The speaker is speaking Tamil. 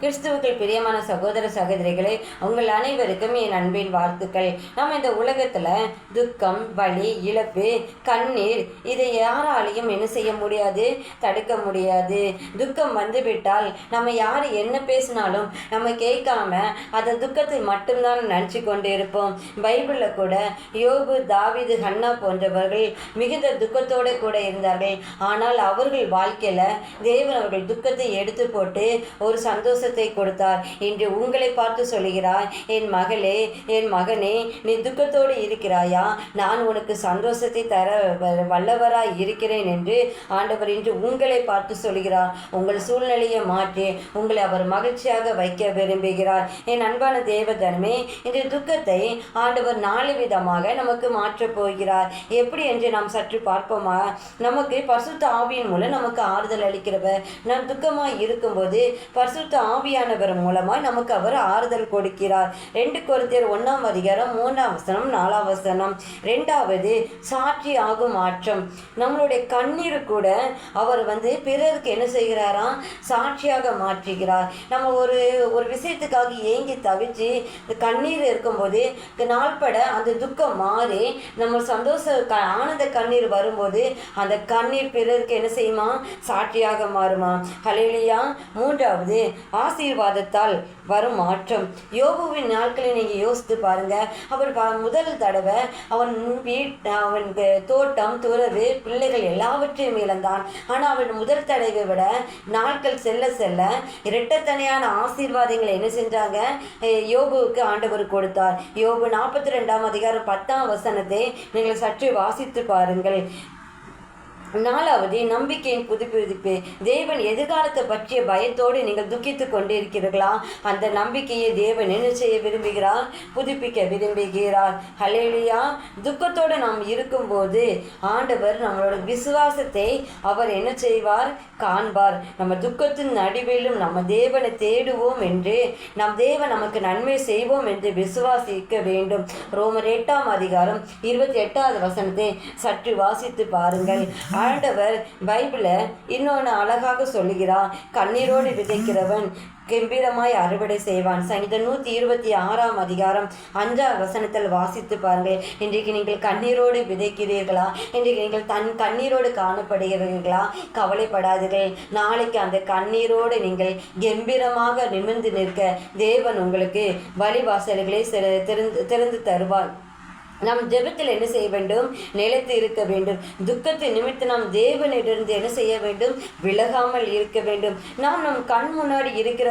கிறிஸ்துவுக்குள் பிரியமான சகோதர சகோதரிகளே, உங்கள் அனைவருக்கும் என் அன்பின் வாழ்த்துக்கள். நம்ம இந்த உலகத்துல துக்கம், வலி, இழப்பு, கண்ணீர் இதை யாராலையும் என்ன செய்ய முடியாது, தடுக்க முடியாது. துக்கம் வந்துவிட்டால் நம்ம யார் என்ன பேசினாலும் நம்ம கேட்காம அந்த துக்கத்தை மட்டும்தான் நினச்சி கொண்டு இருப்போம். பைபிளில் கூட யோபு, தாவீது, ஹன்னா போன்றவர்கள் மிகுந்த துக்கத்தோடு கூட இருந்தார்கள். ஆனால் அவர்கள் வாழ்க்கையில தேவன் அவர்கள் துக்கத்தை எடுத்து போட்டு ஒரு சந்தோஷத்தை கொடுத்தார். இன்று உங்களை பார்த்து சொல்கிறார், என் மகளே, என் மகனே, நீ துக்கத்தோடு இருக்கிறாயா? நான் உனக்கு சந்தோஷத்தை தர வல்லவராய் இருக்கிறேன் என்று ஆண்டவர் இன்று உங்களை பார்த்து சொல்கிறார். உங்கள் சூழ்நிலையை மாற்றி உங்களை அவர் மகிழ்ச்சியாக வைக்க விரும்புகிறார். என் அன்பான தேவதனமே, இந்த துக்கத்தை ஆண்டவர் 4 விதமாக நமக்கு மாற்றப் போகிறார். எப்படி என்று நாம் சற்று பார்ப்போமா? நமக்கு பரிசுத்த ஆவியின் மூலம் நமக்கு ஆறுதல் அளிக்கிறவர். நாம் துக்கமாய் இருக்கும்போது பரிசுத்த ஆவியானவர் மூலமாய் நமக்கு அவர் ஆறுதல் கொடுக்கிறார். 2 கொரிந்தியர் 1 அதிகாரம் 3 வசனம் 4 வசனம். 2வது சாட்சி ஆகும் மாற்றம். நம்மளுடைய கண்ணீர் கூட அவர் பிறருக்கு என்ன செய்கிறாராம்? சாட்சியாக மாற்றுகிறார். நம்ம ஒரு விஷயத்துக்காக ஏங்கி தவிச்சு கண்ணீர் இருக்கும்போது நாள்பட அந்த துக்கம் மாறி நம்ம சந்தோஷ ஆனந்த கண்ணீர் வரும்போது அந்த கண்ணீர் பிறருக்கு என்ன செய்யுமா? சாட்சியாக மாறுமா? ஹல்லேலூயா. 3வது ஆசீர்வாதத்தால் வரும் மாற்றம். யோபுவின் நாட்களை நீங்கள் யோசித்து பாருங்க. அவர் முதல் தடவை அவன் தோட்டம், துறவு, பிள்ளைகள் எல்லாவற்றையும் இழந்தான். ஆனால் அவன் முதல் தடவை விட நாட்கள் செல்ல செல்ல இரட்டத்தனையான ஆசீர்வாதங்களை என்ன செஞ்சாங்க? யோபுவுக்கு ஆண்டவர் கொடுத்தார். யோபு 42 அதிகாரம் 10 வசனத்தை நீங்கள் சற்று வாசித்து பாருங்கள். 4வது நம்பிக்கையின் புதுப்பிப்பு. தேவன் எதிர்காலத்தை பற்றிய பயத்தோடு நீங்கள் துக்கித்து கொண்டு இருக்கிறீர்களா? அந்த நம்பிக்கையை தேவன் என்ன செய்ய விரும்புகிறார்? புதுப்பிக்க விரும்புகிறார். ஹல்லேலூயா. துக்கத்தோடு நாம் இருக்கும்போது ஆண்டவர் நம்மளோட விசுவாசத்தை அவர் என்ன செய்வார்? காண்பார். நம்ம துக்கத்தின் நடுவிலும் நம்ம தேவனை தேடுவோம் என்று, நம் தேவன் நமக்கு நன்மை செய்வோம் என்று விசுவாசிக்க வேண்டும். ரோமர் 8 அதிகாரம் 28வது வசனத்தை சற்று வாசித்து பாருங்கள். ஆண்டவர் பைபிளை இன்னொன்று அழகாக சொல்லுகிறார். கண்ணீரோடு விதைக்கிறவன் கம்பீரமாய் அறுவடை செய்வான். சங்கீதம் 126 அதிகாரம் 5 வசனத்தில் வாசித்து பாருங்கள். இன்றைக்கு நீங்கள் கண்ணீரோடு விதைக்கிறீர்களா? இன்றைக்கு நீங்கள் கண்ணீரோடு காணப்படுகிறீர்களா? கவலைப்படாதீர்கள். நாளைக்கு அந்த கண்ணீரோடு நீங்கள் கம்பீரமாக நிமிர்ந்து நிற்க தேவன் உங்களுக்கு வழிவாசல்களை திறந்து தருவார். நாம் ஜெபத்தில் என்ன செய்ய வேண்டும்? நிலைத்து இருக்க வேண்டும். துக்கத்தை நிமித்து நாம் தேவனிடமிருந்து என்ன செய்ய வேண்டும்? விலகாமல் இருக்க வேண்டும். நாம் நம் கண் முன்னாடி இருக்கிற